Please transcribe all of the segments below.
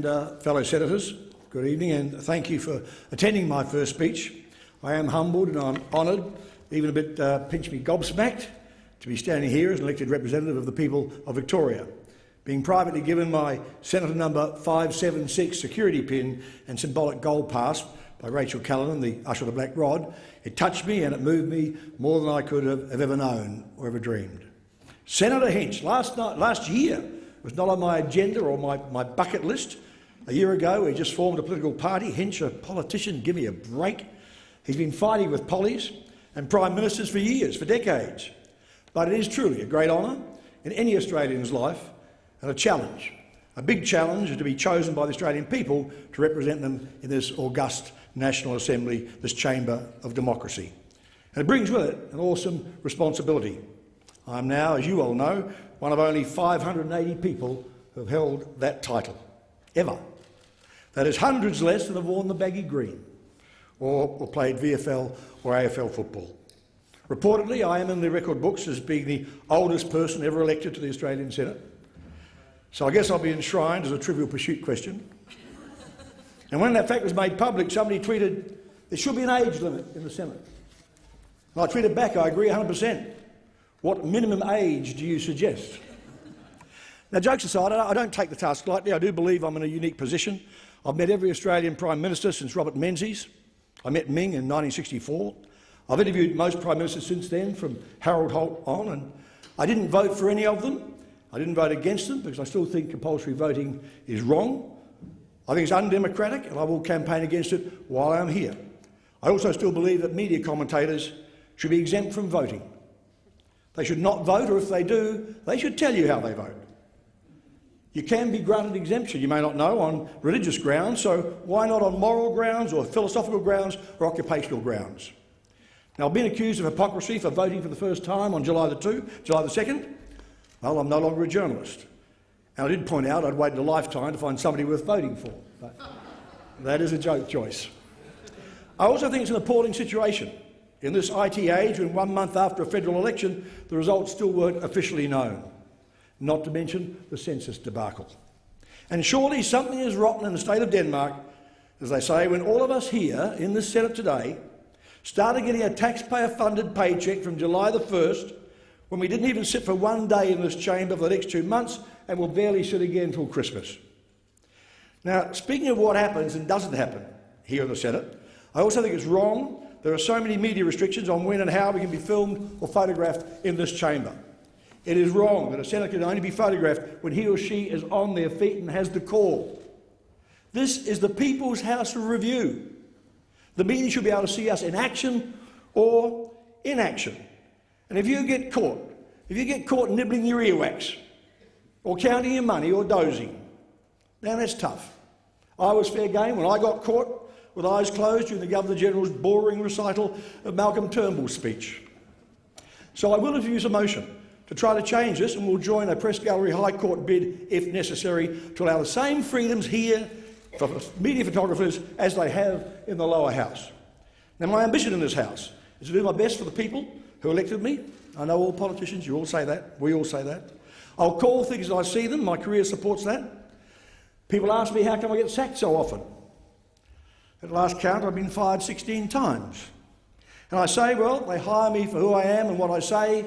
and fellow senators, good evening, and thank you for attending my first speech. I am humbled and I'm honoured, even a bit pinch me gobsmacked, to be standing here as an elected representative of the people of Victoria. Being privately given my Senator number 576 security pin and symbolic gold pass by Rachel Callanan, the usher of the Black Rod, it touched me and it moved me more than I could have ever known or ever dreamed. Senator Hinch, last year, was not on my agenda or my bucket list. A year ago, we just formed a political party. Hinch, a politician, give me a break. He's been fighting with pollies and prime ministers for years, for decades. But it is truly a great honour in any Australian's life and a challenge, a big challenge to be chosen by the Australian people to represent them in this august National Assembly, this chamber of democracy. And it brings with it an awesome responsibility. I am now, as you all know, one of only 580 people who have held that title, ever. That is hundreds less than have worn the baggy green or played VFL or AFL football. Reportedly, I am in the record books as being the oldest person ever elected to the Australian Senate. So I guess I'll be enshrined as a Trivial Pursuit question. And when that fact was made public, somebody tweeted, there should be an age limit in the Senate. And I tweeted back, I agree 100%. What minimum age do you suggest? Now, jokes aside, I don't take the task lightly. I do believe I'm in a unique position. I've met every Australian Prime Minister since Robert Menzies. I met Ming in 1964. I've interviewed most Prime Ministers since then, from Harold Holt on, and I didn't vote for any of them. I didn't vote against them because I still think compulsory voting is wrong. I think it's undemocratic, and I will campaign against it while I'm here. I also still believe that media commentators should be exempt from voting. They should not vote, or if they do, they should tell you how they vote. You can be granted exemption, you may not know, on religious grounds, so why not on moral grounds or philosophical grounds or occupational grounds? Now, I've been accused of hypocrisy for voting for the first time on July the 2nd. Well, I'm no longer a journalist. And I did point out I'd waited a lifetime to find somebody worth voting for. But that is a joke choice. I also think it's an appalling situation. In this IT age, when 1 month after a federal election, the results still weren't officially known, not to mention the census debacle. And surely something is rotten in the state of Denmark, as they say, when all of us here in this Senate today started getting a taxpayer-funded paycheck from July the 1st, when we didn't even sit for one day in this chamber for the next 2 months and will barely sit again until Christmas. Now, speaking of what happens and doesn't happen here in the Senate, I also think it's wrong there are so many media restrictions on when and how we can be filmed or photographed in this chamber. It is wrong that a senator can only be photographed when he or she is on their feet and has the call. This is the People's House of Review. The media should be able to see us in action or inaction. And if you get caught nibbling your earwax, or counting your money, or dozing, now that's tough. I was fair game when I got caught with eyes closed during the Governor-General's boring recital of Malcolm Turnbull's speech. So I will introduce a motion to try to change this, and we'll join a Press Gallery High Court bid, if necessary, to allow the same freedoms here for media photographers as they have in the lower house. Now, my ambition in this House is to do my best for the people who elected me. I know all politicians, you all say that, we all say that. I'll call things as I see them, my career supports that. People ask me, how come I get sacked so often? At last count, I've been fired 16 times. And I say, well, they hire me for who I am and what I say,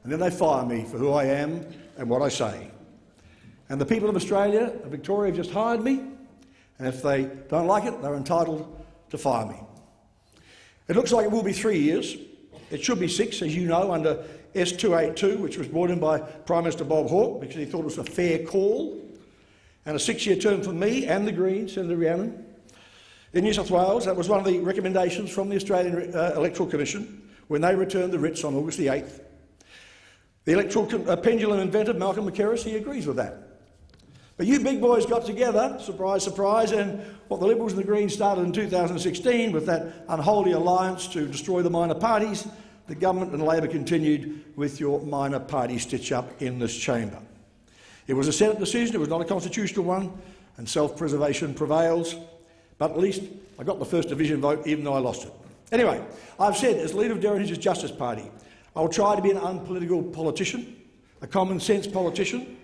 and then they fire me for who I am and what I say. And the people of Australia and Victoria have just hired me, and if they don't like it, they're entitled to fire me. It looks like it will be 3 years. It should be 6, as you know, under S282, which was brought in by Prime Minister Bob Hawke because he thought it was a fair call, and a 6-year term for me and the Greens, Senator Rhiannon. In New South Wales, that was one of the recommendations from the Australian Electoral Commission when they returned the writs on August the 8th. The electoral pendulum inventor, Malcolm McKerris, he agrees with that. But you big boys got together, surprise, surprise, and what the Liberals and the Greens started in 2016 with that unholy alliance to destroy the minor parties, the government and Labor continued with your minor party stitch-up in this chamber. It was a Senate decision, it was not a constitutional one, and self-preservation prevails. But at least I got the first division vote, even though I lost it. Anyway, I've said, as leader of Derryn Hinch's Justice Party, I'll try to be an unpolitical politician, a common-sense politician.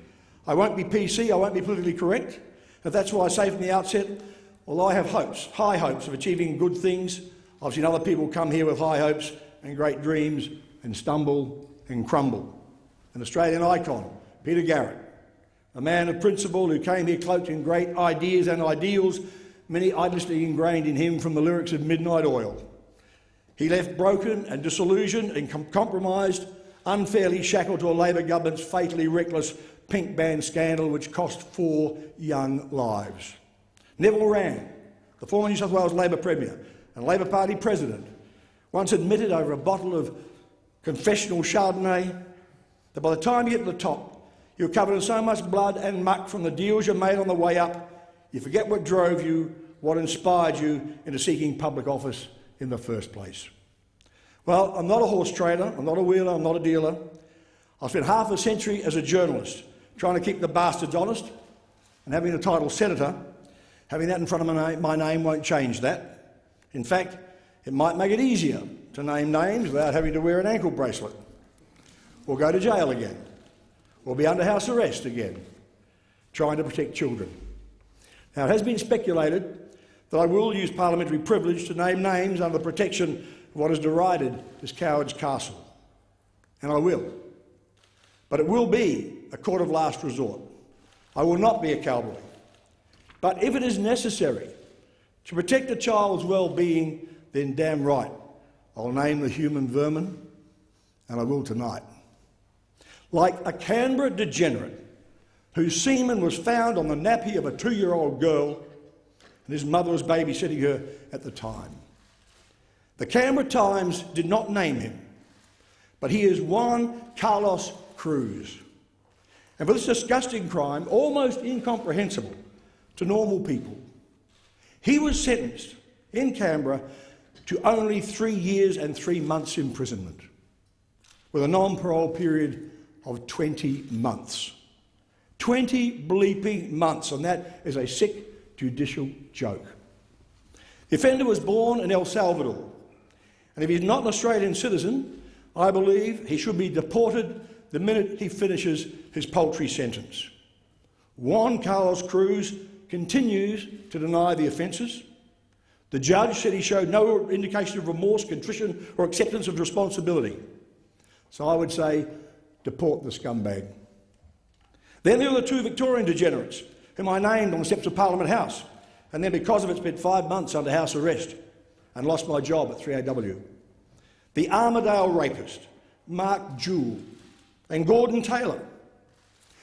I won't be PC, I won't be politically correct, That's why I say from the outset, well, I have hopes, high hopes of achieving good things. I've seen other people come here with high hopes and great dreams and stumble and crumble. An Australian icon, Peter Garrett, a man of principle who came here cloaked in great ideas and ideals, many idealistically ingrained in him from the lyrics of Midnight Oil. He left broken and disillusioned and compromised, unfairly shackled to a Labor government's fatally reckless pink band scandal which cost 4 young lives. Neville Wran, the former New South Wales Labor Premier and Labor Party President, once admitted over a bottle of confessional Chardonnay that by the time you get to the top, you're covered in so much blood and muck from the deals you made on the way up, you forget what drove you, what inspired you into seeking public office in the first place. Well, I'm not a horse trader, I'm not a wheeler, I'm not a dealer. I've spent half a century as a journalist trying to keep the bastards honest, and having the title Senator, having that in front of my name won't change that. In fact, it might make it easier to name names without having to wear an ankle bracelet, or go to jail again, or be under house arrest again, trying to protect children. Now, it has been speculated that I will use parliamentary privilege to name names under the protection of what is derided as Coward's Castle. And I will. But it will be a court of last resort. I will not be a cowboy. But if it is necessary to protect a child's well-being, then damn right, I'll name the human vermin, and I will tonight. Like a Canberra degenerate whose semen was found on the nappy of a 2-year-old girl and his mother was babysitting her at the time. The Canberra Times did not name him, but he is Juan Carlos Cruz. And for this disgusting crime, almost incomprehensible to normal people, he was sentenced in Canberra to only 3 years and 3 months imprisonment, with a non-parole period of 20 months. 20 bleeping months, and that is a sick judicial joke. The offender was born in El Salvador, and if he's not an Australian citizen, I believe he should be deported the minute he finishes his paltry sentence. Juan Carlos Cruz continues to deny the offences. The judge said he showed no indication of remorse, contrition or acceptance of responsibility. So I would say, deport the scumbag. Then there were the 2 Victorian degenerates whom I named on the steps of Parliament House, and then because of it spent 5 months under house arrest and lost my job at 3AW. The Armidale rapist, Mark Jewell, and Gordon Taylor.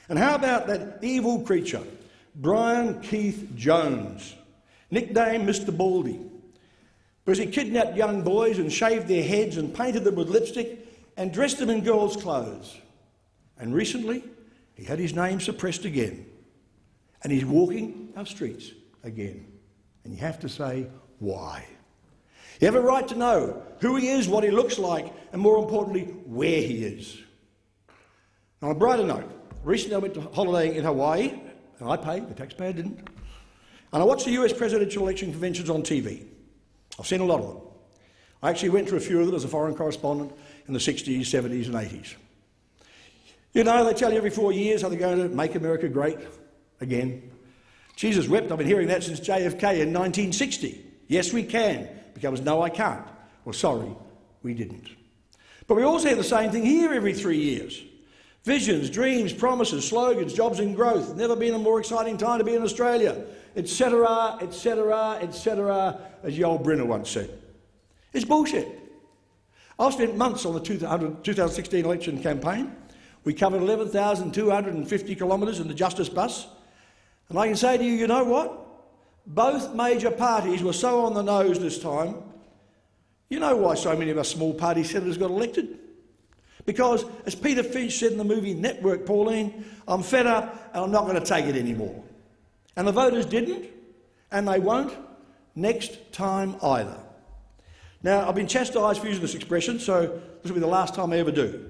And how about that evil creature, Brian Keith Jones, nicknamed Mr. Baldy, because he kidnapped young boys and shaved their heads and painted them with lipstick and dressed them in girls' clothes. And recently, he had his name suppressed again. And he's walking our streets again. And you have to say, why? You have a right to know who he is, what he looks like, and more importantly, where he is. On a brighter note, recently I went to holidaying in Hawaii, and I paid, the taxpayer didn't, and I watched the US presidential election conventions on TV. I've seen a lot of them. I actually went to a few of them as a foreign correspondent in the 60s, 70s and 80s. You know, they tell you every 4 years how they're going to make America great again. Jesus wept, I've been hearing that since JFK in 1960. Yes, we can. Becomes no, I can't. Well, sorry, we didn't. But we also hear the same thing here every 3 years. Visions, dreams, promises, slogans, jobs and growth. Never been a more exciting time to be in Australia, etc., etc., etc., as the old Brinner once said. It's bullshit. I've spent months on the 2016 election campaign. We covered 11,250 kilometres in the Justice bus. And I can say to you, you know what? Both major parties were so on the nose this time. You know why so many of us small party senators got elected? Because, as Peter Finch said in the movie Network, Pauline, I'm fed up and I'm not going to take it anymore. And the voters didn't, and they won't next time either. Now, I've been chastised for using this expression, so this will be the last time I ever do.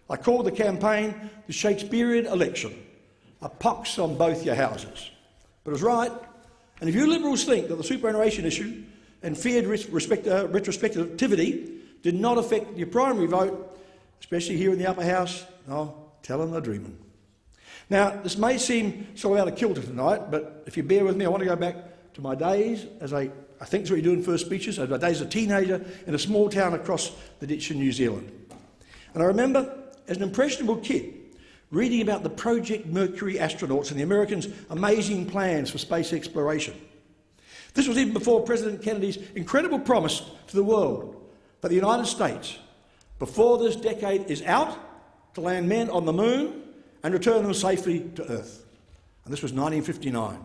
I called the campaign the Shakespearean election, a pox on both your houses. But it was right. And if you Liberals think that the superannuation issue and feared retrospectivity did not affect your primary vote, especially here in the upper house, oh, tell them they're dreaming. Now, this may seem sort of out of kilter tonight, but if you bear with me, I want to go back to my days as I think that's what you do in first speeches, as my days as a teenager in a small town across the ditch in New Zealand. And I remember, as an impressionable kid, reading about the Project Mercury astronauts and the Americans' amazing plans for space exploration. This was even before President Kennedy's incredible promise to the world that the United States, before this decade is out, to land men on the moon and return them safely to Earth. And this was 1959.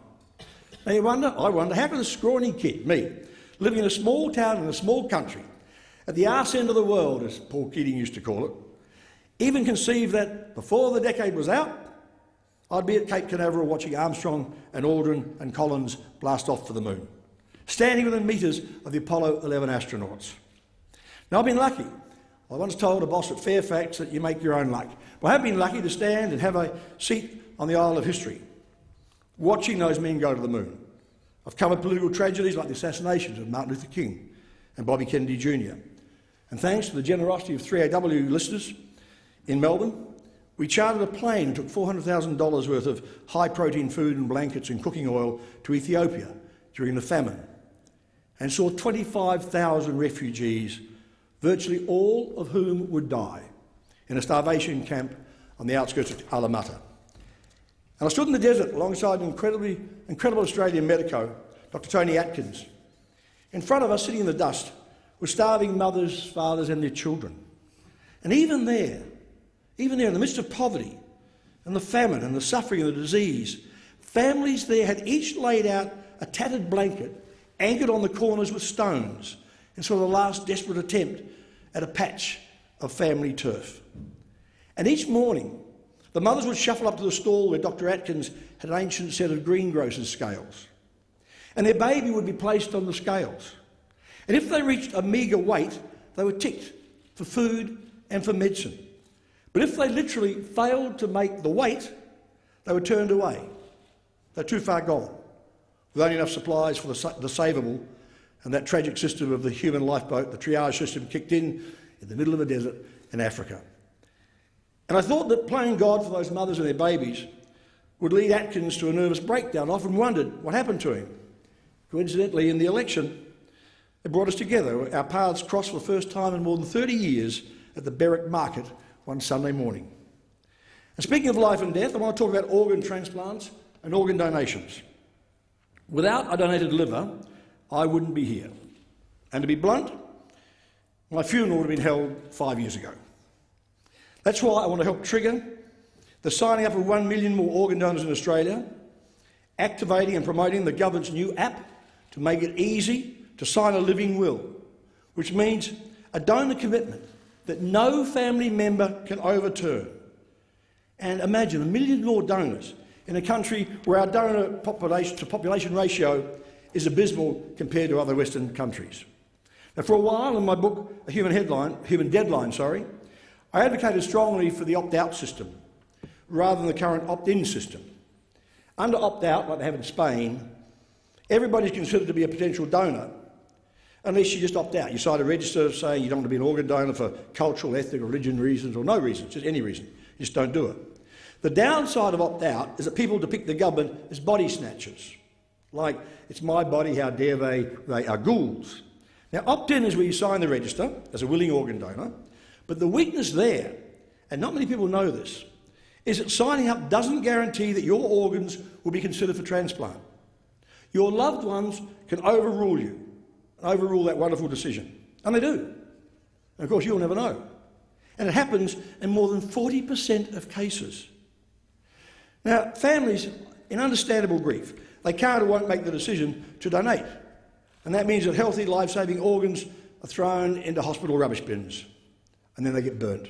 Now I wonder, how could a scrawny kid, me, living in a small town in a small country, at the arse end of the world, as Paul Keating used to call it, even conceive that before the decade was out, I'd be at Cape Canaveral watching Armstrong and Aldrin and Collins blast off for the moon, standing within metres of the Apollo 11 astronauts. Now, I've been lucky. I once told a boss at Fairfax that you make your own luck. Well, I have been lucky to stand and have a seat on the Isle of History, watching those men go to the moon. I've covered political tragedies like the assassinations of Martin Luther King and Bobby Kennedy Jr. And thanks to the generosity of 3AW listeners in Melbourne, we chartered a plane and took $400,000 worth of high-protein food and blankets and cooking oil to Ethiopia during the famine, and saw 25,000 refugees, virtually all of whom would die, in a starvation camp on the outskirts of Alamata. And I stood in the desert alongside an incredible Australian medico, Dr. Tony Atkins. In front of us, sitting in the dust, were starving mothers, fathers and their children. And even there, in the midst of poverty and the famine and the suffering and the disease, families there had each laid out a tattered blanket anchored on the corners with stones in sort of the last desperate attempt at a patch of family turf. And each morning, the mothers would shuffle up to the stall where Dr. Atkins had an ancient set of greengrocer's scales. And their baby would be placed on the scales. And if they reached a meagre weight, they were ticked for food and for medicine. But if they literally failed to make the weight, they were turned away. They're too far gone, with only enough supplies for the savable, and that tragic system of the human lifeboat, the triage system, kicked in the middle of a desert in Africa. And I thought that playing God for those mothers and their babies would lead Atkins to a nervous breakdown. I often wondered what happened to him. Coincidentally, in the election, it brought us together. Our paths crossed for the first time in more than 30 years at the Berwick Market one Sunday morning. And speaking of life and death, I want to talk about organ transplants and organ donations. Without a donated liver, I wouldn't be here. And to be blunt, my funeral would have been held 5 years ago. That's why I want to help trigger the signing up of 1 million more organ donors in Australia, activating and promoting the government's new app to make it easy to sign a living will, which means a donor commitment that no family member can overturn. And imagine 1 million more donors in a country where our donor population to population ratio is abysmal compared to other Western countries. Now, for a while in my book, A Human Deadline, I advocated strongly for the opt-out system rather than the current opt-in system. Under opt-out, like they have in Spain, everybody's considered to be a potential donor unless you just opt out. You sign a register saying you don't want to be an organ donor for cultural, ethnic, or religion reasons, or no reasons, just any reason. You just don't do it. The downside of opt-out is that people depict the government as body snatchers. Like, it's my body, how dare they are ghouls. Now, opt-in is where you sign the register as a willing organ donor, but the weakness there, and not many people know this, is that signing up doesn't guarantee that your organs will be considered for transplant. Your loved ones can overrule you, and overrule that wonderful decision. And they do. And of course, you'll never know. And it happens in more than 40% of cases. Now, families, in understandable grief, they can't or won't make the decision to donate. And that means that healthy, life-saving organs are thrown into hospital rubbish bins, and then they get burnt.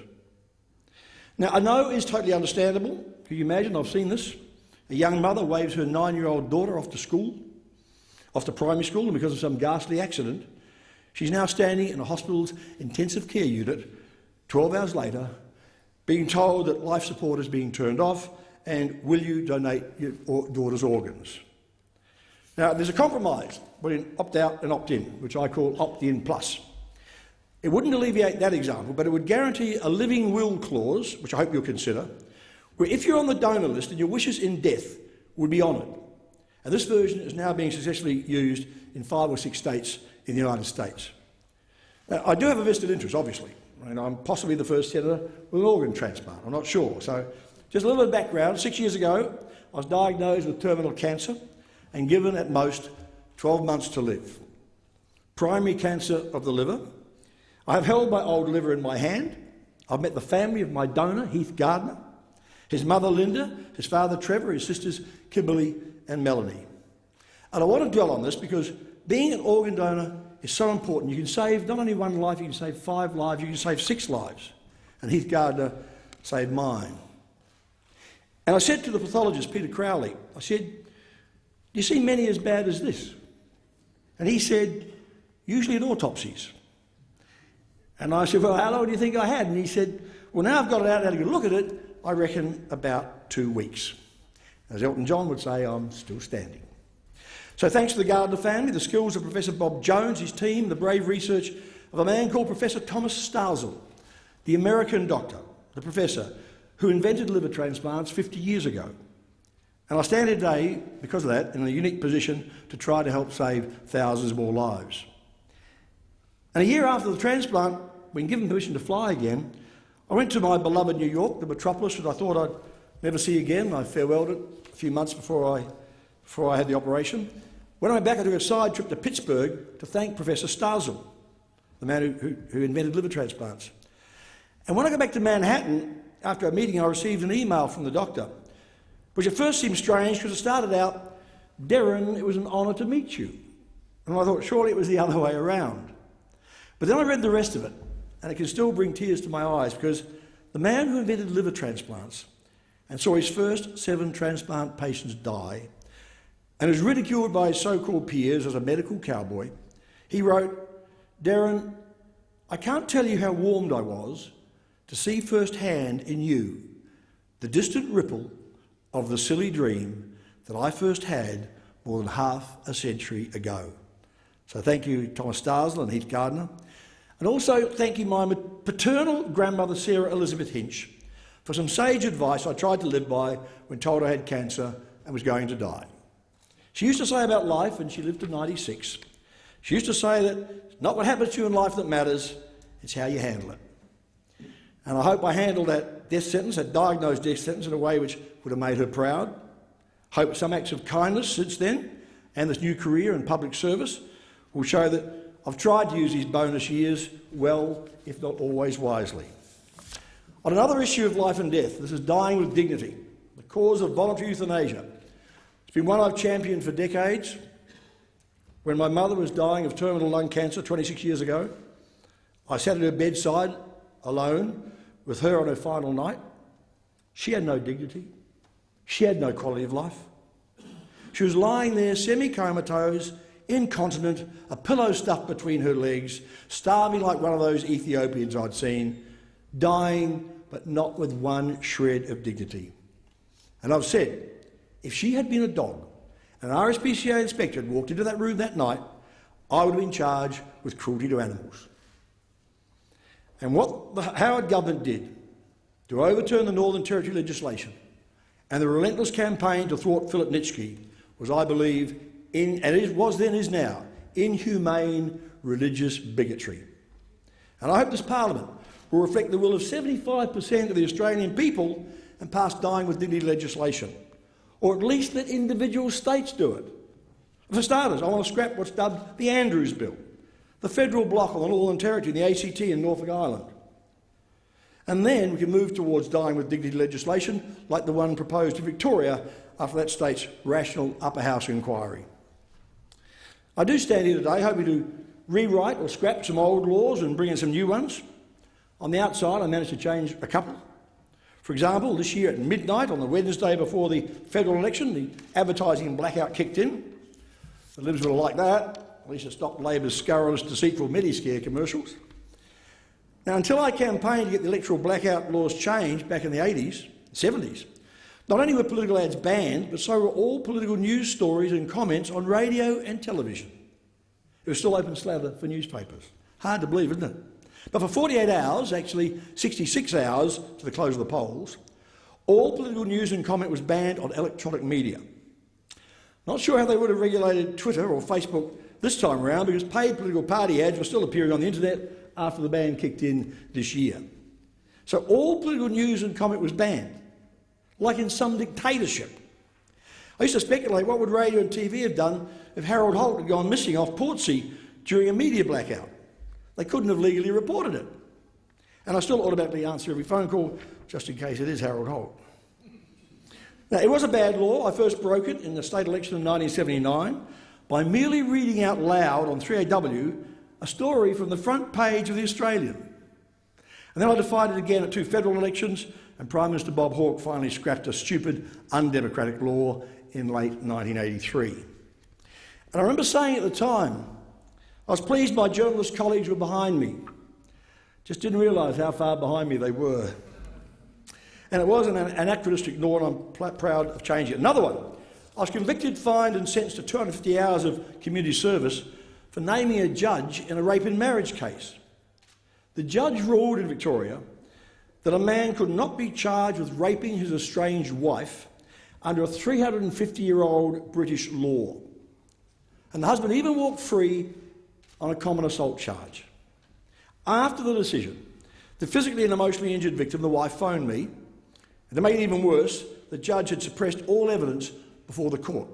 Now, I know it's totally understandable. Can you imagine? I've seen this. A young mother waves her 9-year-old daughter off to primary school, and because of some ghastly accident, she's now standing in a hospital's intensive care unit 12 hours later, being told that life support is being turned off, and will you donate your daughter's organs? Now, there's a compromise between opt-out and opt-in, which I call opt-in plus. It wouldn't alleviate that example, but it would guarantee a living will clause, which I hope you'll consider, where if you're on the donor list and your wishes in death would be honoured. And this version is now being successfully used in 5 or 6 states in the United States. Now, I do have a vested interest, obviously. And I'm possibly the first senator with an organ transplant. I'm not sure. So just a little bit of background. 6 years ago, I was diagnosed with terminal cancer and given at most 12 months to live. Primary cancer of the liver. I have held my old liver in my hand. I've met the family of my donor, Heath Gardner, his mother Linda, his father Trevor, his sisters Kimberly and Melanie. And I want to dwell on this because being an organ donor is so important. You can save not only one life, you can save 5 lives, you can save 6 lives. And Heath Gardner saved mine. And I said to the pathologist, Peter Crowley, I said, do you see many as bad as this? And he said, usually at autopsies. And I said, well, how long do you think I had? And he said, well, now I've got it out and had a good look at it, I reckon about 2 weeks. As Elton John would say, I'm still standing. So thanks to the Gardner family, the skills of Professor Bob Jones, his team, the brave research of a man called Professor Thomas Starzl, the American doctor, the professor, who invented liver transplants 50 years ago. And I stand here today, because of that, in a unique position to try to help save thousands more lives. And a year after the transplant, when given permission to fly again, I went to my beloved New York, the metropolis that I thought I'd never see again. I farewelled it a few months before I had the operation. When I went back, I took a side trip to Pittsburgh to thank Professor Starzl, the man who invented liver transplants. And when I got back to Manhattan, after a meeting, I received an email from the doctor, which at first seemed strange because it started out, Derryn, it was an honour to meet you. And I thought, surely it was the other way around. But then I read the rest of it, and it can still bring tears to my eyes because the man who invented liver transplants and saw his first 7 transplant patients die and was ridiculed by his so-called peers as a medical cowboy, he wrote, Derryn, I can't tell you how warmed I was to see firsthand in you the distant ripple of the silly dream that I first had more than half a century ago. So thank you, Thomas Starzl and Heath Gardner. And also thank you, my paternal grandmother, Sarah Elizabeth Hinch, for some sage advice I tried to live by when told I had cancer and was going to die. She used to say about life, and she lived to 96, she used to say that it's not what happens to you in life that matters, it's how you handle it. And I hope I handled that death sentence, that diagnosed death sentence, in a way which would have made her proud. Hope some acts of kindness since then, and this new career in public service, will show that I've tried to use these bonus years well, if not always wisely. On another issue of life and death, this is dying with dignity, the cause of voluntary euthanasia. It's been one I've championed for decades. When my mother was dying of terminal lung cancer 26 years ago, I sat at her bedside alone with her on her final night. She had no dignity. She had no quality of life. She was lying there semi-comatose, incontinent, a pillow stuffed between her legs, starving like one of those Ethiopians I'd seen, dying but not with one shred of dignity. And I've said, if she had been a dog and an RSPCA inspector had walked into that room that night, I would have been charged with cruelty to animals. And what the Howard government did to overturn the Northern Territory legislation and the relentless campaign to thwart Philip Nitschke was, I believe, and it was then is now, inhumane religious bigotry. And I hope this Parliament will reflect the will of 75% of the Australian people and pass dying with dignity legislation, or at least let individual states do it. For starters, I want to scrap what's dubbed the Andrews Bill, the federal bloc on the Northern Territory, the ACT and Norfolk Island. And then we can move towards dying with dignity legislation like the one proposed in Victoria after that state's rational upper house inquiry. I do stand here today hoping to rewrite or scrap some old laws and bring in some new ones. On the outside, I managed to change a couple. For example, this year at midnight on the Wednesday before the federal election, the advertising blackout kicked in. The Libs would have liked that. At least it stopped Labor's scurrilous, deceitful Mediscare commercials. Now, until I campaigned to get the electoral blackout laws changed back in the 80s, 70s, not only were political ads banned, but so were all political news stories and comments on radio and television. It was still open slather for newspapers. Hard to believe, isn't it? But for 48 hours, actually 66 hours to the close of the polls, All political news and comment was banned on electronic media. Not sure how they would have regulated Twitter or Facebook this time around, because paid political party ads were still appearing on the internet after the ban kicked in this year. So all political news and comment was banned, like in some dictatorship. I used to speculate what would radio and TV have done if Harold Holt had gone missing off Portsea during a media blackout. They couldn't have legally reported it. And I still automatically answer every phone call, just in case it is Harold Holt. Now, it was a bad law. I first broke it in the state election in 1979 by merely reading out loud on 3AW a story from the front page of The Australian. And then I defied it again at 2 federal elections, and Prime Minister Bob Hawke finally scrapped a stupid, undemocratic law in late 1983. And I remember saying at the time, I was pleased my journalist colleagues were behind me. Just didn't realise how far behind me they were. And it was an anachronistic law, and I'm proud of changing it. Another one. I was convicted, fined and sentenced to 250 hours of community service for naming a judge in a rape and marriage case. The judge ruled in Victoria that a man could not be charged with raping his estranged wife under a 350-year-old British law. And the husband even walked free on a common assault charge. After the decision, the physically and emotionally injured victim, the wife, phoned me, and to make it even worse, the judge had suppressed all evidence before the court.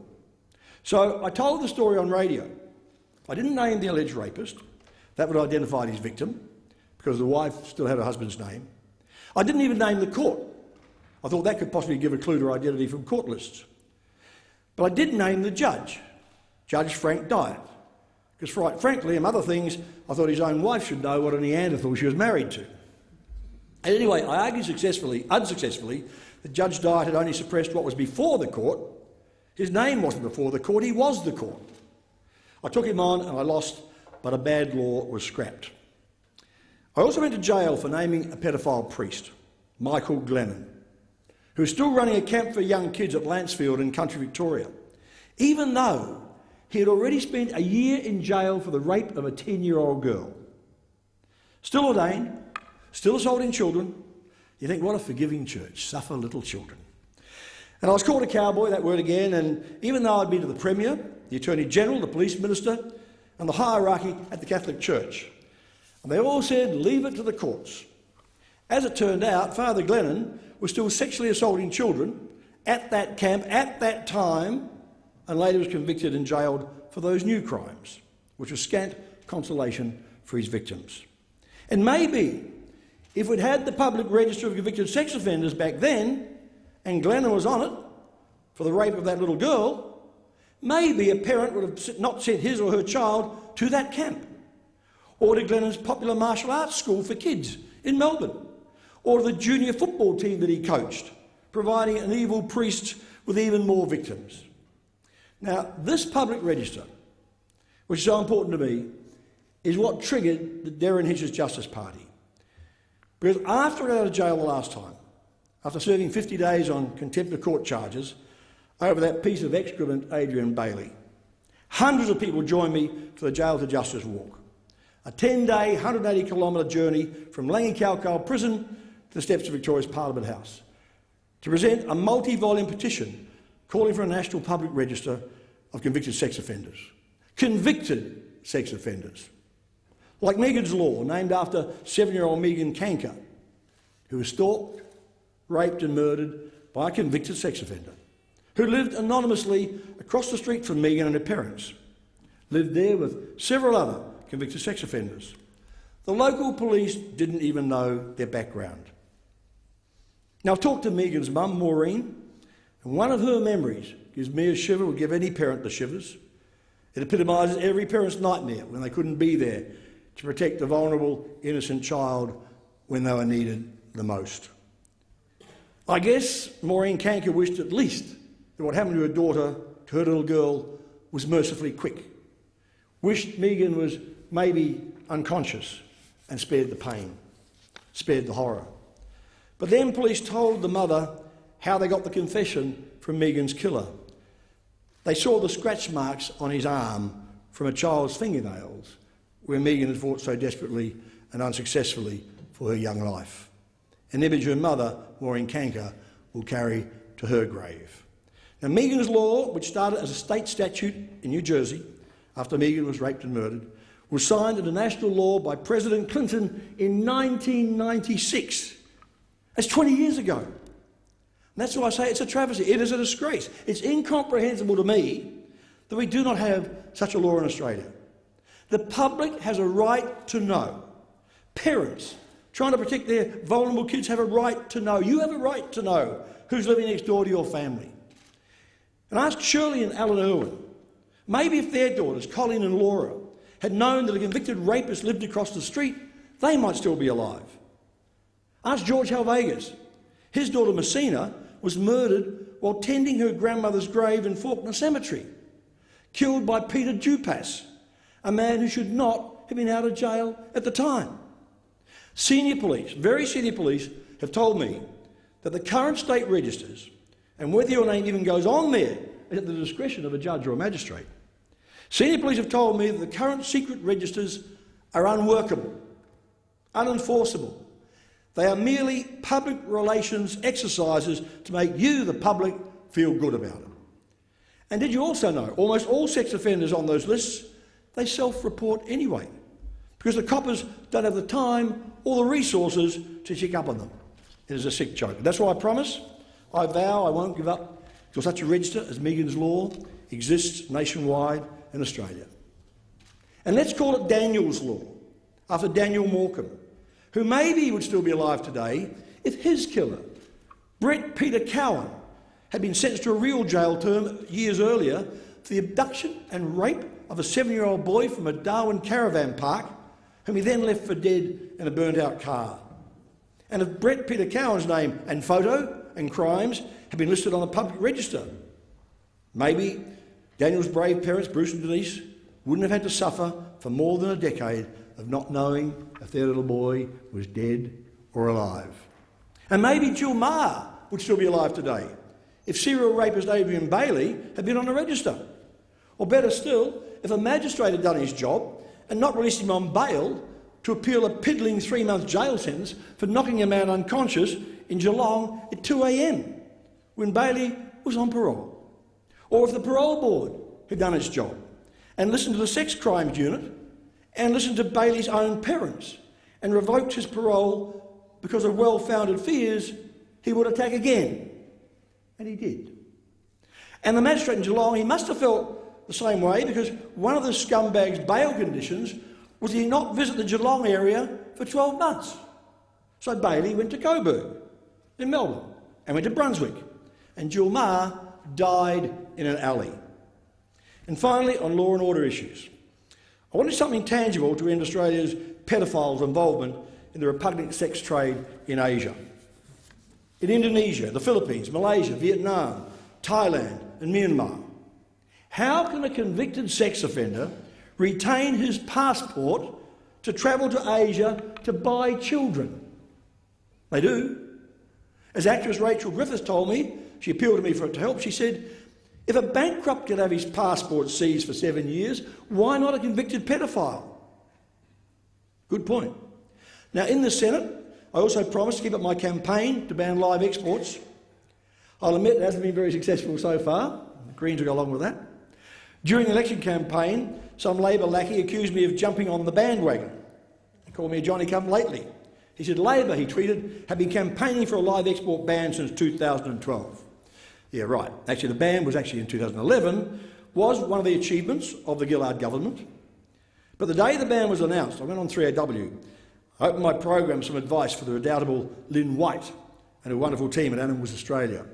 So I told the story on radio. I didn't name the alleged rapist. That would identify his victim, because the wife still had her husband's name. I didn't even name the court. I thought that could possibly give a clue to identity from court lists. But I did name the judge, Judge Frank Dyatt, because frankly, among other things, I thought his own wife should know what a Neanderthal she was married to. And anyway, I argued unsuccessfully, that Judge Dyatt had only suppressed what was before the court. His name wasn't before the court, he was the court. I took him on and I lost, but a bad law was scrapped. I also went to jail for naming a pedophile priest, Michael Glennon, who is still running a camp for young kids at Lancefield in country Victoria, even though he had already spent a year in jail for the rape of a 10-year-old girl. Still ordained, still assaulting children. You think, what a forgiving church, suffer little children. And I was called a cowboy, that word again, and even though I'd been to the Premier, the Attorney General, the Police Minister, and the hierarchy at the Catholic Church, and they all said, leave it to the courts. As it turned out, Father Glennon was still sexually assaulting children at that camp, at that time, and later was convicted and jailed for those new crimes, which was scant consolation for his victims. And maybe, if we'd had the public register of convicted sex offenders back then, and Glennon was on it for the rape of that little girl, maybe a parent would have not sent his or her child to that camp, or to Glennon's popular martial arts school for kids in Melbourne, or the junior football team that he coached, providing an evil priest with even more victims. Now, this public register, which is so important to me, is what triggered the Derryn Hinch's Justice Party. Because after I got out of jail the last time, after serving 50 days on contempt of court charges over that piece of excrement, Adrian Bailey, hundreds of people joined me for the Jail to Justice walk, a 10-day, 180-kilometre journey from Langikalkal prison to the steps of Victoria's Parliament House to present a multi-volume petition calling for a national public register of convicted sex offenders. Convicted sex offenders. Like Megan's Law, named after 7-year-old Maureen Canker, who was stalked, raped and murdered by a convicted sex offender, who lived anonymously across the street from Megan and her parents, lived there with several other convicted sex offenders. The local police didn't even know their background. Now, I've talked to Megan's mum, Maureen, and one of her memories gives me a shiver, will give any parent the shivers. It epitomises every parent's nightmare when they couldn't be there to protect the vulnerable, innocent child when they were needed the most. I guess Maureen Canker wished at least that what happened to her daughter, to her little girl, was mercifully quick. Wished Megan was maybe unconscious and spared the pain, spared the horror. But then police told the mother how they got the confession from Megan's killer. They saw the scratch marks on his arm from a child's fingernails where Megan had fought so desperately and unsuccessfully for her young life. An image her mother, Maureen Canker, will carry to her grave. Now, Megan's Law, which started as a state statute in New Jersey after Megan was raped and murdered, was signed into national law by President Clinton in 1996. That's 20 years ago. And that's why I say it's a travesty. It is a disgrace. It's incomprehensible to me that we do not have such a law in Australia. The public has a right to know. Parents trying to protect their vulnerable kids have a right to know. You have a right to know who's living next door to your family. And ask Shirley and Alan Irwin, maybe if their daughters, Colleen and Laura, had known that a convicted rapist lived across the street, they might still be alive. Ask George Halvegas. His daughter Messina was murdered while tending her grandmother's grave in Faulkner Cemetery, killed by Peter Dupas, a man who should not have been out of jail at the time. Senior police, very senior police, have told me that the current state registers, and whether your name even goes on there, is at the discretion of a judge or a magistrate. Senior police have told me that the current secret registers are unworkable, unenforceable. They are merely public relations exercises to make you, the public, feel good about it. And did you also know almost all sex offenders on those lists, they self-report anyway, because the coppers don't have the time or the resources to check up on them. It is a sick joke. That's why I promise, I vow I won't give up till such a register as Megan's Law exists nationwide in Australia. And let's call it Daniel's Law, after Daniel Morecambe, who maybe would still be alive today if his killer, Brett Peter Cowan, had been sentenced to a real jail term years earlier for the abduction and rape of a 7-year-old boy from a Darwin caravan park, whom he then left for dead in a burnt-out car. And if Brett Peter Cowan's name and photo and crimes had been listed on the public register, maybe Daniel's brave parents, Bruce and Denise, wouldn't have had to suffer for more than a decade of not knowing if their little boy was dead or alive. And maybe Jill Maher would still be alive today if serial rapist Adrian Bailey had been on the register. Or better still, if a magistrate had done his job and not released him on bail to appeal a piddling 3-month jail sentence for knocking a man unconscious in Geelong at 2 a.m. when Bailey was on parole. Or if the parole board had done its job and listened to the sex crimes unit and listened to Bailey's own parents and revoked his parole because of well-founded fears he would attack again. And he did. And the magistrate in Geelong, he must have felt the same way, because one of the scumbag's bail conditions was he not visit the Geelong area for 12 months. So Bailey went to Coburg in Melbourne and went to Brunswick, and Jill Maher died in an alley. And finally, on law and order issues, I wanted something tangible to end Australia's pedophiles' involvement in the repugnant sex trade in Asia. In Indonesia, the Philippines, Malaysia, Vietnam, Thailand and Myanmar, how can a convicted sex offender retain his passport to travel to Asia to buy children? They do. As actress Rachel Griffiths told me, she appealed to me for it to help, she said, if a bankrupt could have his passport seized for 7 years, why not a convicted pedophile? Good point. Now, in the Senate, I also promised to keep up my campaign to ban live exports. I'll admit it hasn't been very successful so far. The Greens will go along with that. During the election campaign, some Labor lackey accused me of jumping on the bandwagon. He called me a Johnny-come-lately. He said Labor, he tweeted, had been campaigning for a live export ban since 2012. Yeah, right. Actually, the ban was actually in 2011, was one of the achievements of the Gillard government. But the day the ban was announced, I went on 3AW. I opened my program some advice for the redoubtable Lynn White and her wonderful team at Animals Australia.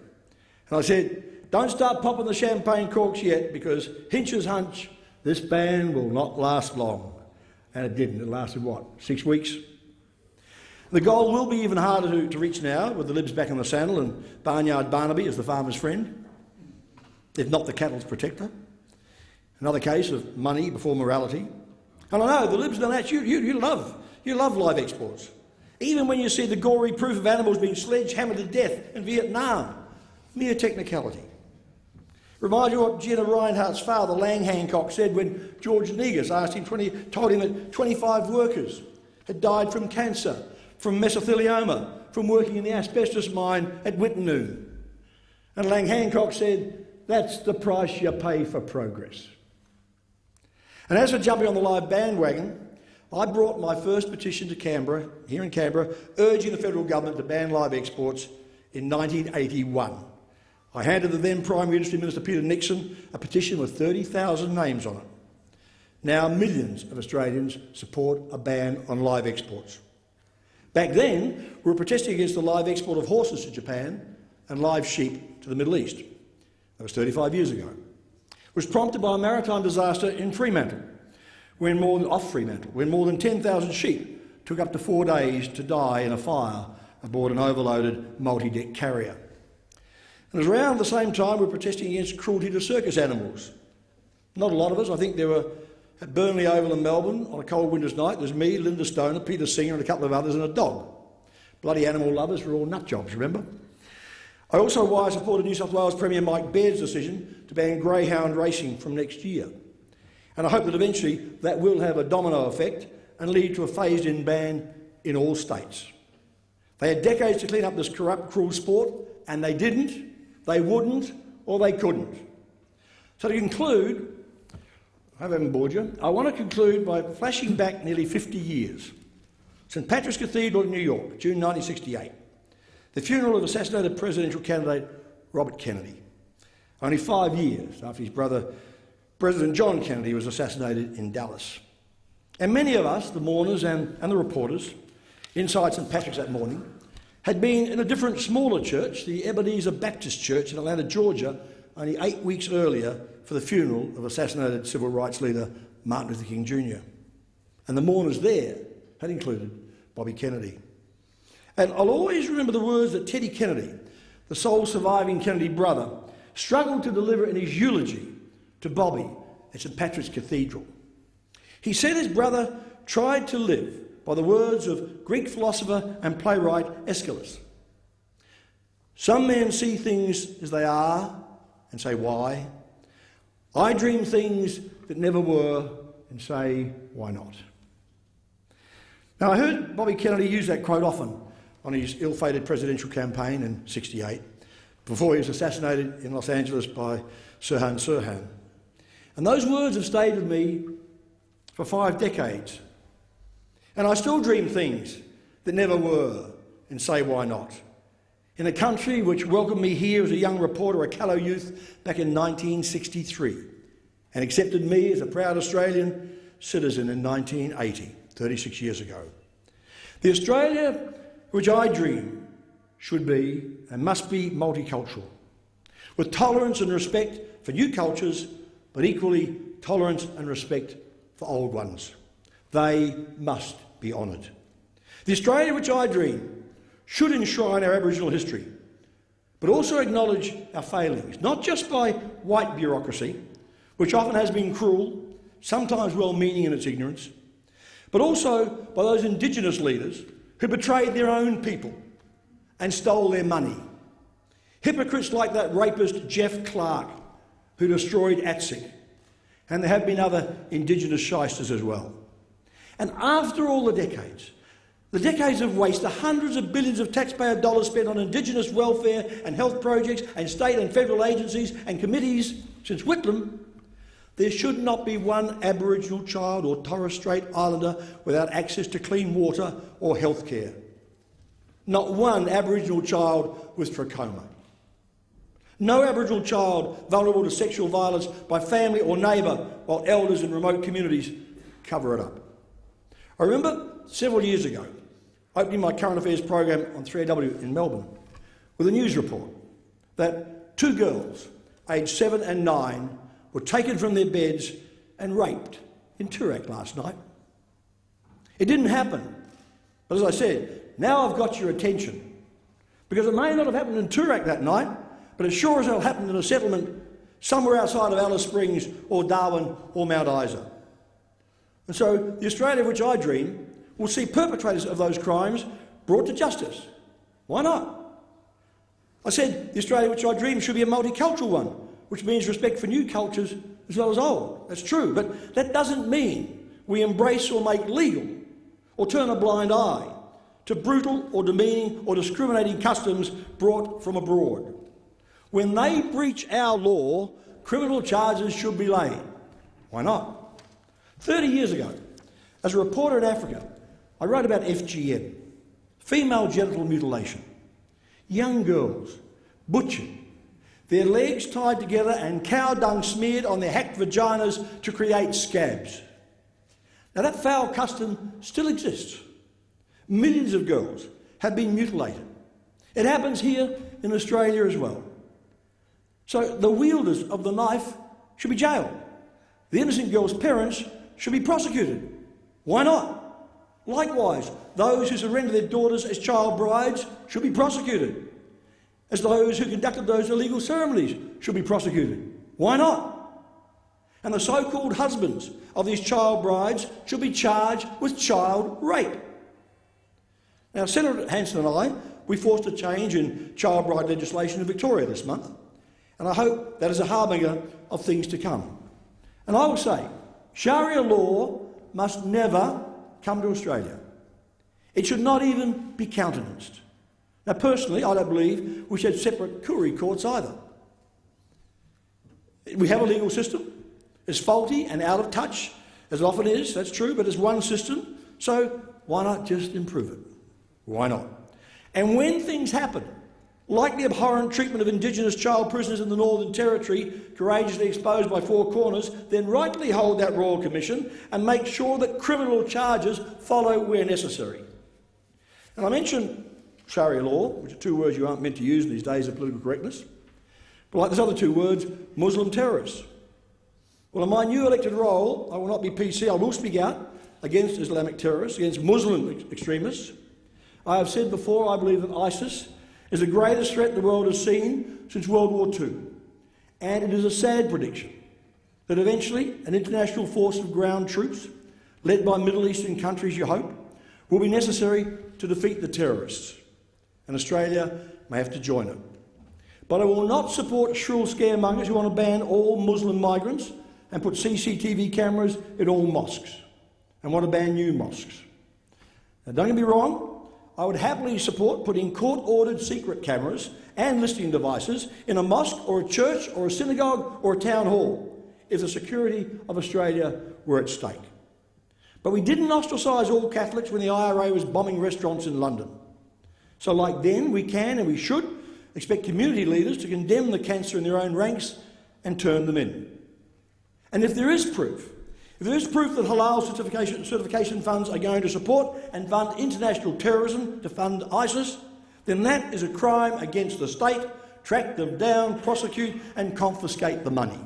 And I said, don't start popping the champagne corks yet, because Hinch's hunch, this ban will not last long. And it didn't. It lasted, what, 6 weeks? The goal will be even harder to reach now, with the Libs back in the saddle and Barnyard Barnaby as the farmer's friend, if not the cattle's protector. Another case of money before morality. And I know the Libs know that. You love live exports. Even when you see the gory proof of animals being sledgehammered to death in Vietnam. Mere technicality. Remind you what Jenna Reinhardt's father, Lang Hancock, said when George Negus told him that 25 workers had died from cancer, from mesothelioma, from working in the asbestos mine at Wittenoom. And Lang Hancock said, "That's the price you pay for progress." And as for jumping on the live bandwagon, I brought my first petition to Canberra, here in Canberra, urging the federal government to ban live exports in 1981. I handed the then Primary Industry Minister Peter Nixon a petition with 30,000 names on it. Now millions of Australians support a ban on live exports. Back then, we were protesting against the live export of horses to Japan and live sheep to the Middle East. That was 35 years ago. It was prompted by a maritime disaster in Fremantle, when more than 10,000 sheep took up to 4 days to die in a fire aboard an overloaded multi-deck carrier. And it was around the same time we were protesting against cruelty to circus animals. Not a lot of us. I think there were at Burnley Oval in Melbourne on a cold winter's night. There's me, Linda Stoner, Peter Singer and a couple of others and a dog. Bloody animal lovers were all nut jobs, remember? I also why I supported New South Wales Premier Mike Baird's decision to ban greyhound racing from next year. And I hope that eventually that will have a domino effect and lead to a phased-in ban in all states. They had decades to clean up this corrupt, cruel sport, and they didn't, they wouldn't, or they couldn't. So to conclude, I haven't bored you, I want to conclude by flashing back nearly 50 years. St Patrick's Cathedral in New York, June 1968. The funeral of assassinated presidential candidate Robert Kennedy. Only 5 years after his brother, President John Kennedy, was assassinated in Dallas. And many of us, the mourners and the reporters, inside St Patrick's that morning, had been in a different, smaller church, the Ebenezer Baptist Church in Atlanta, Georgia, only 8 weeks earlier for the funeral of assassinated civil rights leader Martin Luther King Jr. And the mourners there had included Bobby Kennedy. And I'll always remember the words that Teddy Kennedy, the sole surviving Kennedy brother, struggled to deliver in his eulogy to Bobby at St Patrick's Cathedral. He said his brother tried to live by the words of Greek philosopher and playwright Aeschylus. Some men see things as they are and say, why? I dream things that never were and say, why not? Now, I heard Bobby Kennedy use that quote often on his ill-fated presidential campaign in '68, before he was assassinated in Los Angeles by Sirhan Sirhan. And those words have stayed with me for 5 decades. And I still dream things that never were and say, why not? In a country which welcomed me here as a young reporter, a callow youth, back in 1963, and accepted me as a proud Australian citizen in 1980, 36 years ago. The Australia which I dream should be and must be multicultural, with tolerance and respect for new cultures, but equally tolerance and respect for old ones. They must be honoured. The Australia which I dream should enshrine our Aboriginal history, but also acknowledge our failings, not just by white bureaucracy, which often has been cruel, sometimes well-meaning in its ignorance, but also by those Indigenous leaders who betrayed their own people and stole their money. Hypocrites like that rapist Jeff Clark, who destroyed ATSIC, and there have been other Indigenous shysters as well. And after all the decades of waste, the hundreds of billions of taxpayer dollars spent on Indigenous welfare and health projects and state and federal agencies and committees since Whitlam, there should not be one Aboriginal child or Torres Strait Islander without access to clean water or health care. Not one Aboriginal child with trachoma. No Aboriginal child vulnerable to sexual violence by family or neighbour, while elders in remote communities cover it up. I remember several years ago opening my current affairs program on 3AW in Melbourne with a news report that 2 girls, aged 7 and 9, were taken from their beds and raped in Toorak last night. It didn't happen, but as I said, now I've got your attention, because it may not have happened in Toorak that night, but it sure as hell happened in a settlement somewhere outside of Alice Springs or Darwin or Mount Isa. And so the Australia which I dream will see perpetrators of those crimes brought to justice. Why not? I said the Australia which I dream should be a multicultural one, which means respect for new cultures as well as old. That's true, but that doesn't mean we embrace or make legal or turn a blind eye to brutal or demeaning or discriminating customs brought from abroad. When they breach our law, criminal charges should be laid. Why not? 30 years ago, as a reporter in Africa, I wrote about FGM, female genital mutilation. Young girls butchered, their legs tied together and cow dung smeared on their hacked vaginas to create scabs. Now that foul custom still exists. Millions of girls have been mutilated. It happens here in Australia as well. So the wielders of the knife should be jailed. The innocent girl's parents should be prosecuted. Why not? Likewise, those who surrender their daughters as child brides should be prosecuted, as those who conducted those illegal ceremonies should be prosecuted. Why not? And the so-called husbands of these child brides should be charged with child rape. Now, Senator Hanson and I, we forced a change in child bride legislation in Victoria this month, and I hope that is a harbinger of things to come. And I will say, Sharia law must never come to Australia. It should not even be countenanced. Now, personally, I don't believe we should have separate Koori courts either. We have a legal system. It's faulty and out of touch, as it often is, that's true, but it's one system, so why not just improve it? Why not? And when things happen, like the abhorrent treatment of Indigenous child prisoners in the Northern Territory, courageously exposed by Four Corners, then rightly hold that Royal Commission and make sure that criminal charges follow where necessary. And I mentioned Sharia law, which are two words you aren't meant to use in these days of political correctness, but like those other two words, Muslim terrorists. Well, in my new elected role, I will not be PC, I will speak out against Islamic terrorists, against Muslim extremists. I have said before, I believe that ISIS is the greatest threat the world has seen since World War II. And it is a sad prediction that eventually an international force of ground troops, led by Middle Eastern countries, you hope, will be necessary to defeat the terrorists. And Australia may have to join it. But I will not support shrill scaremongers who want to ban all Muslim migrants and put CCTV cameras in all mosques and want to ban new mosques. Now, don't get me wrong, I would happily support putting court-ordered secret cameras and listening devices in a mosque or a church or a synagogue or a town hall if the security of Australia were at stake. But we didn't ostracise all Catholics when the IRA was bombing restaurants in London. So like then, we can and we should expect community leaders to condemn the cancer in their own ranks and turn them in. And if there is proof that halal certification funds are going to support and fund international terrorism to fund ISIS, then that is a crime against the state. Track them down, prosecute and confiscate the money.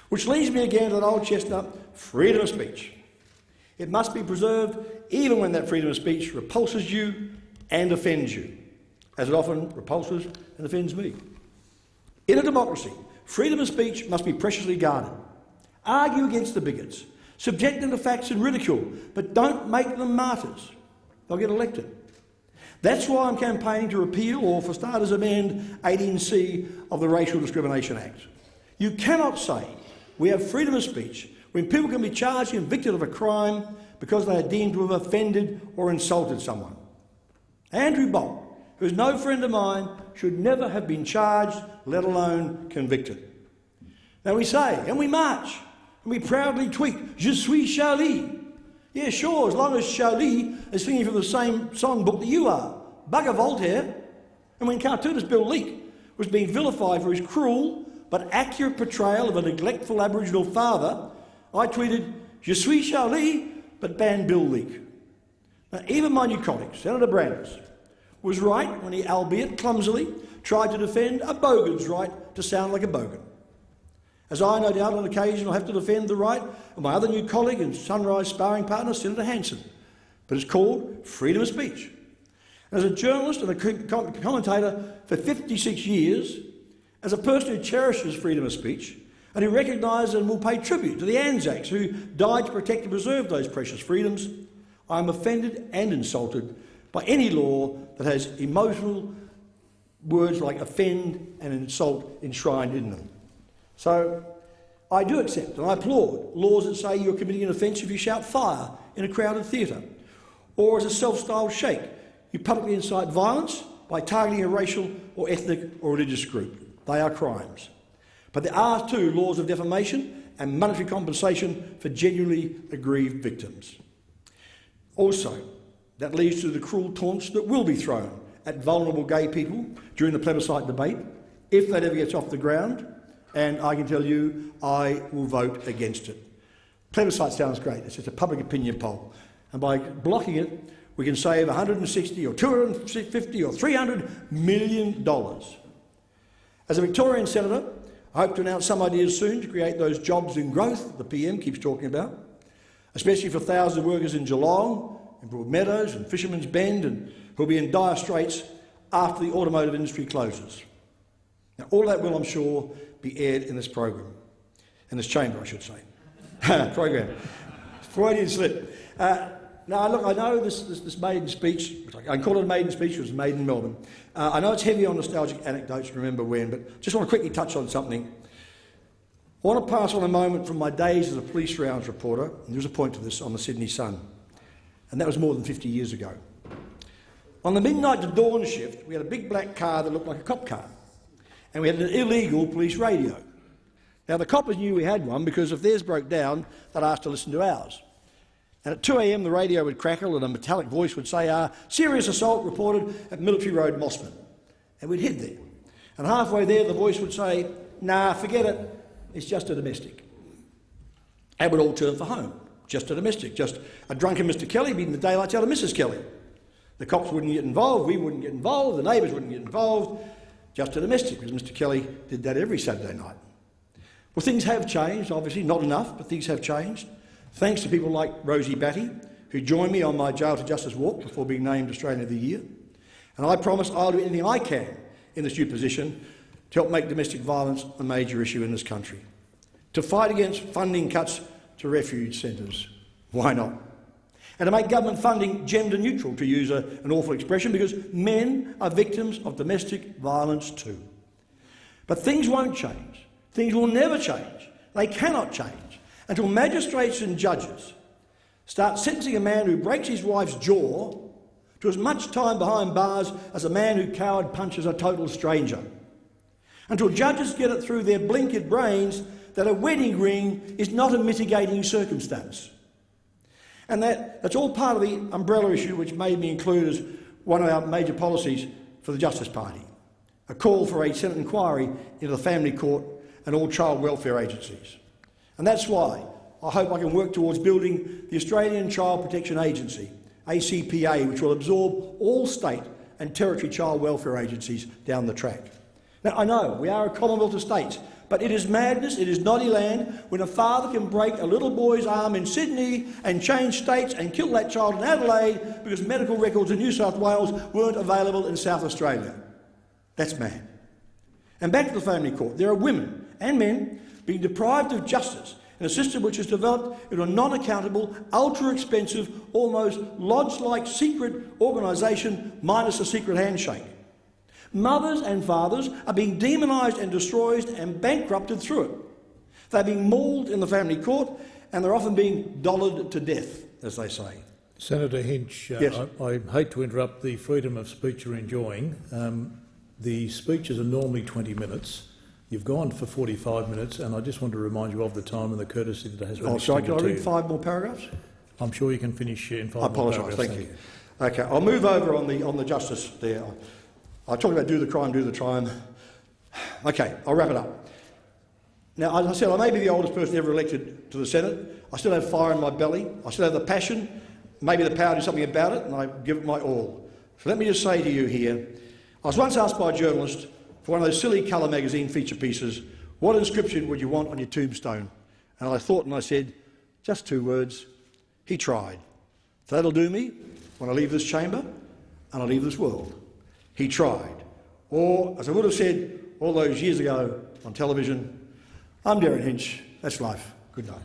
Which leads me again to that old chestnut, freedom of speech. It must be preserved even when that freedom of speech repulses you and offends you, as it often repulses and offends me. In a democracy, freedom of speech must be preciously guarded. Argue against the bigots, subject them to facts and ridicule, but don't make them martyrs. They'll get elected. That's why I'm campaigning to repeal or, for starters, amend 18C of the Racial Discrimination Act. You cannot say we have freedom of speech when people can be charged and convicted of a crime because they are deemed to have offended or insulted someone. Andrew Bolt, who is no friend of mine, should never have been charged, let alone convicted. Now we say, and we march, and we proudly tweet, Je suis Charlie. Yeah, sure, as long as Charlie is singing from the same songbook that you are. Bugger Voltaire. And when cartoonist Bill Leak was being vilified for his cruel but accurate portrayal of a neglectful Aboriginal father, I tweeted, Je suis Charlie, but ban Bill Leak. Now, even my new colleague, Senator Brandis, was right when he, albeit clumsily, tried to defend a bogan's right to sound like a bogan. As I, no doubt, on occasion will have to defend the right of my other new colleague and Sunrise sparring partner, Senator Hanson. But it's called freedom of speech. As a journalist and a commentator for 56 years, as a person who cherishes freedom of speech and who recognises and will pay tribute to the Anzacs who died to protect and preserve those precious freedoms, I am offended and insulted by any law that has emotional words like offend and insult enshrined in them. So I do accept and I applaud laws that say you're committing an offence if you shout fire in a crowded theatre, or as a self-styled sheikh You publicly incite violence by targeting a racial or ethnic or religious group. They are crimes. But there are too laws of defamation and monetary compensation for genuinely aggrieved victims. Also, that leads to the cruel taunts that will be thrown at vulnerable gay people during the plebiscite debate, if that ever gets off the ground, and I can tell you I will vote against it. Plebiscite sounds great, it's just a public opinion poll, and by blocking it we can save $160 or $250 or $300 million. As a Victorian Senator, I hope to announce some ideas soon to create those jobs and growth the PM keeps talking about, especially for thousands of workers in Geelong, in Broadmeadows and Fisherman's Bend, and who will be in dire straits after the automotive industry closes. Now, all that will, I'm sure, be aired in this program, in this chamber, I should say. Program. Freudian slip. Now, look, I know this maiden speech, I can call it a maiden speech, it was Maiden in Melbourne. I know it's heavy on nostalgic anecdotes to remember when, but just want to quickly touch on something. I want to pass on a moment from my days as a police rounds reporter, and there was a point to this on the Sydney Sun, and that was more than 50 years ago. On the midnight to dawn shift, we had a big black car that looked like a cop car, and we had an illegal police radio. Now, the coppers knew we had one because if theirs broke down, they'd ask to listen to ours. And at 2 a.m, the radio would crackle and a metallic voice would say, serious assault reported at Military Road, Mossman. And we'd head there. And halfway there, the voice would say, nah, forget it, it's just a domestic. And we'd all turn for home, just a domestic, just a drunken Mr. Kelly beating the daylights out of Mrs. Kelly. The cops wouldn't get involved, we wouldn't get involved, the neighbours wouldn't get involved, just a domestic, because Mr. Kelly did that every Saturday night. Well, things have changed, obviously, not enough, but things have changed. Thanks to people like Rosie Batty, who joined me on my Jail to Justice walk before being named Australian of the Year. And I promise I'll do anything I can in this new position to help make domestic violence a major issue in this country. To fight against funding cuts to refuge centres. Why not? And to make government funding gender neutral, to use an awful expression, because men are victims of domestic violence too. But things won't change. Things will never change. They cannot change until magistrates and judges start sentencing a man who breaks his wife's jaw to as much time behind bars as a man who coward punches a total stranger. Until judges get it through their blinkered brains that a wedding ring is not a mitigating circumstance. And that's all part of the umbrella issue which made me include as one of our major policies for the Justice Party, a call for a Senate inquiry into the Family Court and all child welfare agencies. And that's why I hope I can work towards building the Australian Child Protection Agency, ACPA, which will absorb all state and territory child welfare agencies down the track. Now, I know we are a Commonwealth of States, but it is madness, it is naughty land when a father can break a little boy's arm in Sydney and change states and kill that child in Adelaide because medical records in New South Wales weren't available in South Australia. That's mad. And back to the family court. There are women and men being deprived of justice in a system which has developed into a non-accountable, ultra-expensive, almost lodge-like secret organisation minus a secret handshake. Mothers and fathers are being demonised and destroyed and bankrupted through it. They're being mauled in the family court and they're often being dollared to death, as they say. Senator Hinch, yes. I hate to interrupt the freedom of speech you're enjoying. The speeches are normally 20 minutes. You've gone for 45 minutes, and I just want to remind you of the time and the courtesy that has been extended to you. Sorry, can I read 5 more paragraphs? I'm sure you can finish in 5 more paragraphs. I apologise, thank you. Okay, I'll move over on the justice there. I talked about do the crime. Okay, I'll wrap it up. Now, as I said, I may be the oldest person ever elected to the Senate. I still have fire in my belly. I still have the passion, maybe the power to do something about it, and I give it my all. So let me just say to you here, I was once asked by a journalist for one of those silly Colour magazine feature pieces, what inscription would you want on your tombstone? And I thought and I said, just 2 words, he tried. So that'll do me when I leave this chamber and I leave this world. He tried. Or, as I would have said all those years ago on television, I'm Derryn Hinch, that's life. Good night.